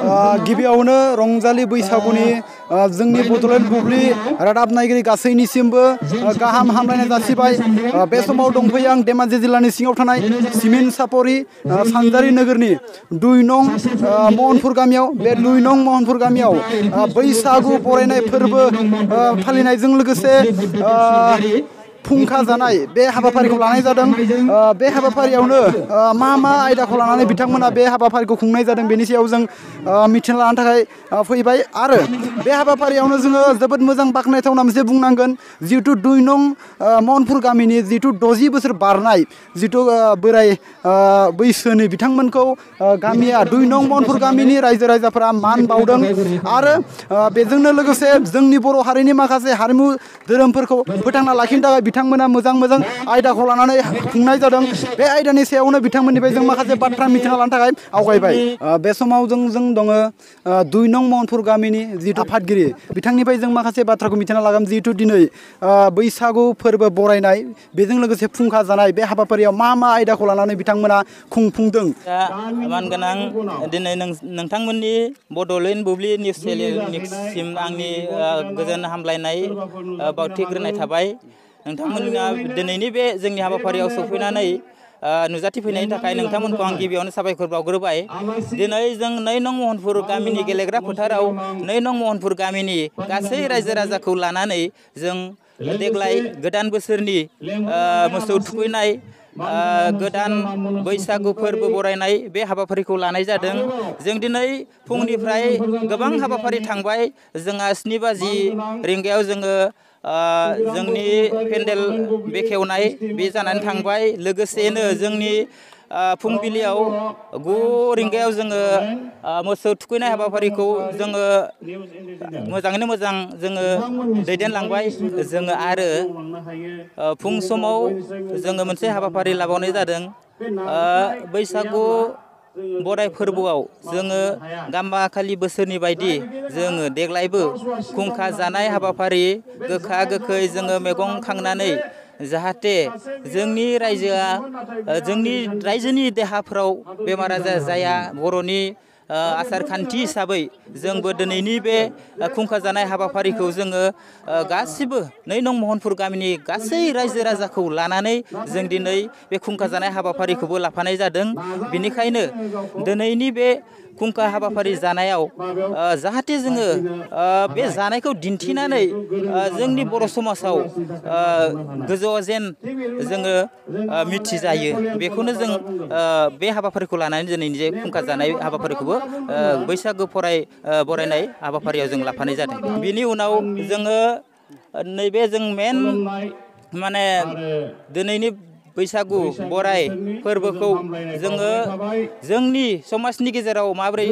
गिबियावनो रंजालि बैसागुनि जोंनि बड'लेण्ड बुब्लि रादाब नायगिरि गासैनिसिमबो गाहाम हामलायनाय जासिबाय। बे समाव दंफैयो आं धेमाजि जिल्लानि सिङाव थानाय सिमेन्ट सापरि सानजारि नोगोरनि 2 नं महनपुर गामियाव। बे 2 नं महनपुर गामियाव बैसागु बरायनाय फोरबो फालिनायजों लोगोसे फुंखा जानाय बे हाबाफारिखौ लानाय जादों। बे हाबाफारियावनो मा आयदाखौ लानानै बिथांमोना बे हाबाफारिखौ खुंनाय जादों बेनि सायाव जों मिथिना लानो थाखाय फैबाय। आरो बे हाबाफारियावनो जोङो जोबोद मोजां बाख्नायथावना मोनसे बुंनांगोन। जिहेतु 2 नं महनपुर गामिनि जिहेतु 60 बोसोर बारनाय जिहेतु बोराय बैसोनि बिथांमोनखौ गामिया 2 नं महनपुर गामिनि रायजो राजाफोरा मान बावदों। आरो बेजोंनो लोगोसे जोंनि बर' हारिनि माखासे हारिमु धोरोमफोरखौ फोथांना लाखिनो थाखाय बिथांमोना मोजां आयदाखौ लानानै खुंनाय जादों। बे आयदानि सायावनो बिथांमोननिफ्राय जों माखासे बाथ्रा मिथिना लानो थाखाय आवगायबाय। बे समाव जों दङ 2 नं महनपुर गामिनि जिहेतु आफादगिरि बिथांनिफ्राय जों माखासे बाथ्राखौ मिथिना लागोन। जिहेतु दिनै बैसागु फोरबो बरायनाय बेजों लोगोसे फुंखा जानाय बे हाबाफारियाव मा आयदाखौ लानानै बिथांमोना खुंफुंदों। मानगोनां दिनै नोंथांमोननि बड'लेण्ड बुब्लि निउस चेनेलनिसिम आंनि गोजोन हामलायनाय बावथिग्रोनाय थाबाय। नोंथांमोना दिनैनि बे जोंनि हाबाफारियाव सफैनानै नुजाथिफैनायनि थाखाय नोंथांमोनखौ आं गिबियावनो साबायखर बावग्रोबाय। दिनै जों 2 नं महनपुर गामिनि गेलेग्रा फोथाराव 2 नं महनपुर गामिनि गासै रायजो राजाखौ लानानै जों देग्लाय गोदान बोसोरनि मोसौ थुखैनाय गोदान बैसागु फोरबो बरायनाय बे हाबाफारिखौ लानाय जादों। जों दिनै फुंनिफ्राय गोबां हाबाफारि थांबाय। जोंहा 7 रिंगायाव जोङो जोंनि पेन्डेल बेखेवनाय बे जानानै थांबाय। लोगोसेनो जोंनि फुंबिलियाव 9 रिंगायाव जोङो मोसौ थुखैनाय हाबाफारिखौ जोङो मोजाङैनो मोजां जोङो दैदेनलांबाय। जोङो आरो फुं समाव जोङो मोनसे हाबाफारि लाबावनाय जादों। बैसागु बराय फोरबोआव जोङो गामाखालि बोसोरनि बायदि जोङो देग्लायबो खुंखा जानाय हाबाफारि गोखा गोखै जोङो मैगं खांनानै जाहाथे जोंनि रायजोनि देहाफ्राव बेमार आजार जाया बर'नि आसार खान्थि हिसाबै जोंबो दिनैनि बे खुंखा जानाय हाबाफारिखौ जोङो गासिबो 2 नं महनपुर गामिनि गासै रायजो राजाखौ लानानै जों दिनै बे खुंखा जानाय हाबाफारिखौबो लाफानाय जादों। बेनिखायनो दिनैनि बे खुंखा हाबाफारि जानायाव जाहाथे जोङो बे जानायखौ दिन्थिनानै जोंनि बर' समाजाव गोजौआव जेन जोङो मिथिजायो बेखौनो जों बे हाबाफारिखौ लानानै दिनैनि जे खुंखा जानाय हाबाफारिखौबो बैसागु बरायनाय हाबाफारियाव जों लाफानाय जादों। बिनि उनाव जोङो नैबे जों मेन माने दिनैनि बैसागु बराय फोरबोखौ जोङो जोंनि समाजनि गेजेराव माबोरै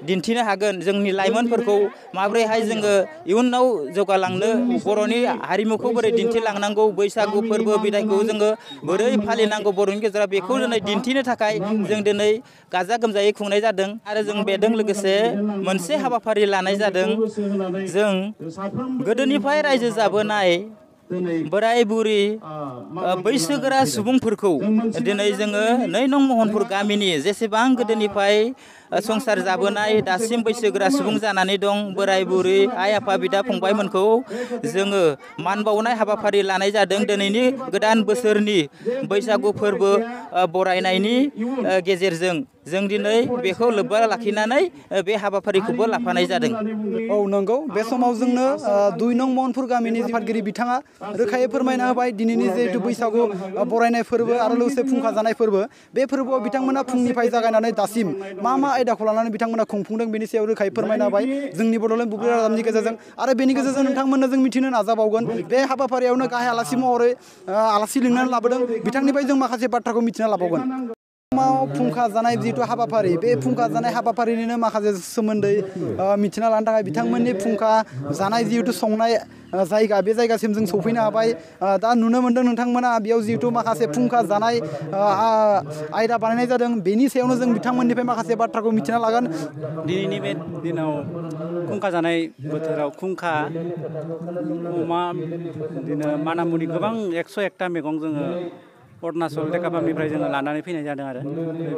दिन्थिनो हागोन, जोंनि लाइमोनफोरखौ माबोरैहाय जोङो इयुनाव जौगालांनो बर'नि हारिमुखौ बोरै दिन्थिलांनांगौ, बैसागु फोरबो बिदायखौ जोङो बोरै फालिनांगौ बर'नि गेजेराव बेखौ दिनै दिन्थिनो थाखाय जों दिनै गाजा गोमजायै खुंनाय जादों। आरो जों बेजों लोगोसे मोनसे हाबाफारि लानाय जादों। जों गोदोनिफ्राय रायजो जाबोनाय बोराय बुरि बैसोगोरा सुबुंफोरखौ दिनै जोङो 2 नं महनपुर गामिनि जेसेबां गोदोनिफ्राय संसार जाबोनाय दासिम बैसोगोरा सुबुं जानानै दं बोराय बुरै आइ आफा बिदा फंबायमोनखौ जोङो मान बावनाय हाबाफारि लानाय जादों। दिनैनि गोदान बोसोरनि बैसागु फोरबो बरायनायनि गेजेरजों जों दिनै बेखौ लोब्बा लाखिनानै बे हाबाफारिखौबो लाफानाय जादों। औ नंगौ, बे समाव जोंनो 2 नं महनपुर गामिनि आफादगिरि बिथाङा रोखायै फोरमायना होबाय दिनैनि जिहेतु बैसागु बरायनाय फोरबो आरो लोगोसे फुंखा जानाय फोरबो। बे फोरबोआव बिथांमोना फुंनिफ्राय जागायनानै दासिम मा आयदाखौ लानानै बिथांमोना खुंफुंदों बेनि सायाव रोखायै फोरमायना होबाय जोंनि बड'लेण्ड बुब्लि रादाबनि गेजेरजों। आरो बेनि गेजेरजों नोंथांमोननो जों मिथिनो नाजाबावगोन बे हाबाफारियावनो गाहाय आलासि महरै आलासि लिंनानै लाबोदों। बिथांनिफ्राय जों माखासे बाथ्राखौ मिथिना लाबावगोन। फुंखा जानाय जिहेतु हाबाफारि, बे फुंखा जानाय हाबाफारिनिनो माखासे सोमोन्दै मिथिना लानो थाखाय बिथांमोननि फुंखा जानाय जिहेतु संनाय जायगा, बे जायगासिम जों सफैनो हाबाय। दा नुनो मोन्दों नोंथांमोना बेयाव जिहेतु माखासे फुंखा जानाय आयदा बानायनाय जादों। बेनि सायावनो जों बिथांमोननिफ्राय माखासे बाथ्राखौ मिथिना लागोन। दिनैनि बे दिनाव खुंखा जानाय बोथोराव खुंखा, अमा, बिदिनो मानामुनि गोबां 101टा मैगं जोङो अरुणाचल लेखापालनिफ्राय जोङो लानानै फैनाय जादों आरो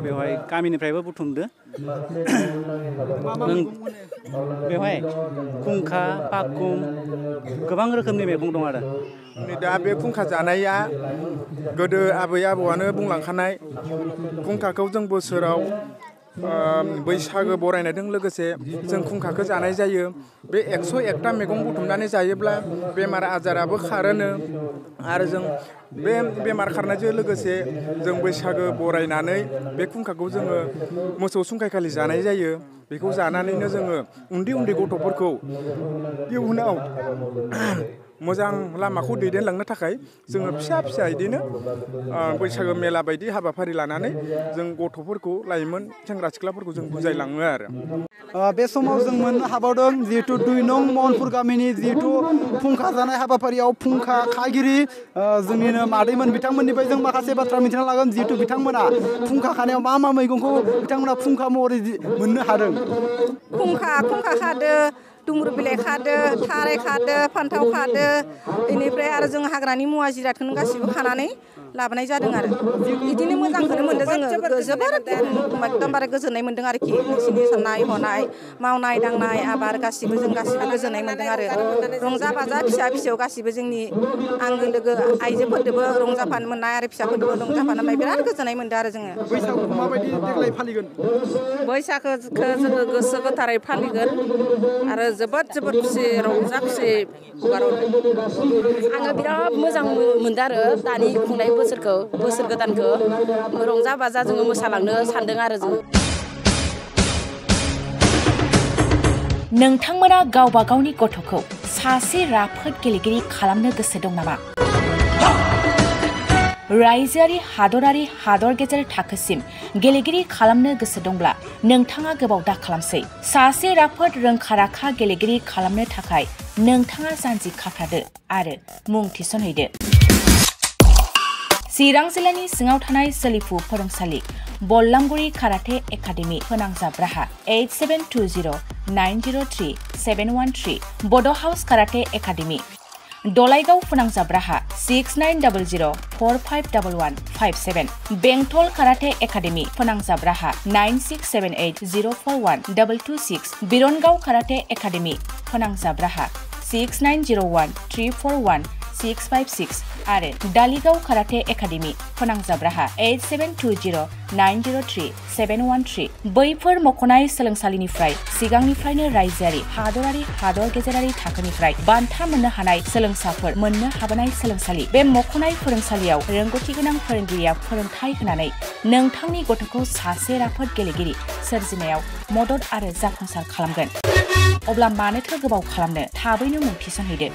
बेवहाय गामिनिफ्रायबो बुथुमदो बेवहाय खुंखा पाकुम गोबां रोखोमनि मैगं दं आरो दा बे खुंखा जानाया गोदो आबै आबौआनो बुंलांखानाय खुंखाखौ जों बोसोराव बैसागो बरायनायजों लोगोसे जों खुंखाखौ जानाय जायो बे 101टा मैगं बुथुमनानै जायोब्ला बेमार आजाराबो खारोनो आरो जों बे बेमार खारनायजों लोगोसे जों बैसागो बरायनानै बे खुंखाखौ जोङो मोसौ सुंखायखालि जानाय जायो बेखौ जानानैनो जोङो उन्दै उन्दै गथ'फोरखौ इयुनाव मोजां लामाखौ दैदेनलांनो थाखाय जोङो फिसा फिसा बिदिनो बैसागो मेला बायदि हाबाफारि लानानै जों गथ'फोरखौ लाइमोन सेंग्रा सिख्लाफोरखौ जों बुजायलाङो आरो बे समाव जों मोननो हाबावदों जिहेतु 2 नं महनपुर गामिनि जिहेतु फुंखा जानाय हाबाफारियाव फुंखा खागिरि जोंनिनो मादैमोन बिथांमोननिफ्राय जों माखासे बाथ्रा मिथिना लागोन जिहेतु बिथांमोना फुंखा खानायाव मा मैगंखौ बिथांमोना फुंखा महरै मोननो हादों फुंखा खादो दुम्रु बिलाइ खादो थाराय खादो फान्थाव खादो बेनिफ्राय आरो जों हाग्रानि मुवा जिरादखौनो गासिबो खानानै लाबोनाय जादों आरो बिदिनो मोजांखौनो मोनदों जोङो जोबोर एकदमबारे गोजोननाय मोन्दों आरोखि नोंसिनि साननाय हनाय मावनाय दांनाय आबाद गासिबो गोजोननाय मोन्दों आरो रंजा बाजा फिसा फिसौ गासिबो जोंनि आंगो लोगो आइजोफोरदोबो रंजाफानो मोननाय आरो फिसाफोरदोबो रंजाफानो मोननाय बिराद गोजोननाय मोन्दों आरो जोङो बैसागुखौ माबायदि देग्लाय फालिगोन बैसागोखौ जोङो गोसो गोथारै फालिगोन आरो जोबोद खुसि रंजा खुसि आङो बिराद मोजां मोनदों आरो दानि खुंनाय बोसोर गोदानखौ रंजा बाजा जोङो मोसालांनो सानदों आरो जोङो नोंथांमोना गावबा गावनि गथ'खौ सासे राफोद गेलेगिरि खालामनो गोसो दं नामा रायजोआरि हादरारि हादर गेजेर थाखोसिम गेलेगिरि खालामनो गोसो दंब्ला नोंथाङा गोबाव दा खालामसै सासे राफोद रोंखा राखा गेलेगिरि खालामनो थाखाय नोंथाङा जानजि खाफ्रादो आरो मुं थिसनहैदो चिरां जिल्लानि सिङाव थानाय सोलिफु फोरोंसालि बल्लामगुरि काराटे एकाडेमि फोनांजाब राहा 8720903713 बड' हाउस काराटे एकाडेमि दलाइगाव फोनांजाब राहा 6900451157 बेंटल काराटे एकाडेमि फोनांजाब राहा 9678041226 बिरनगाव काराटे एकाडेमि फोनांजाब राहा 6901341656 आरो दालिगाव काराटे एकाडेमि फोनांजाब राहा 8720903713 बैफोर मख'नाय सोलोंसालिनिफ्राय सिगांनिफ्रायनो रायजोआरि हादरारि हादर गेजेरारि थाखोनिफ्राय बान्था मोननो हानाय सोलोंसाफोर मोननो हाबोनाय सोलोंसालि बे मख'नाय फोरोंसालियाव रोंगौथि गोनां फोरोंगिरिया फोरोंथाय होनानै नोंथांनि गथ'खौ सासे राफोद गेलेगिरि सोरजिनायाव मदद आरो जाफुंसार खालामगोन अब्ला मानोथो गोबाव खालामनो थाबैनो मुं थिसनहैदो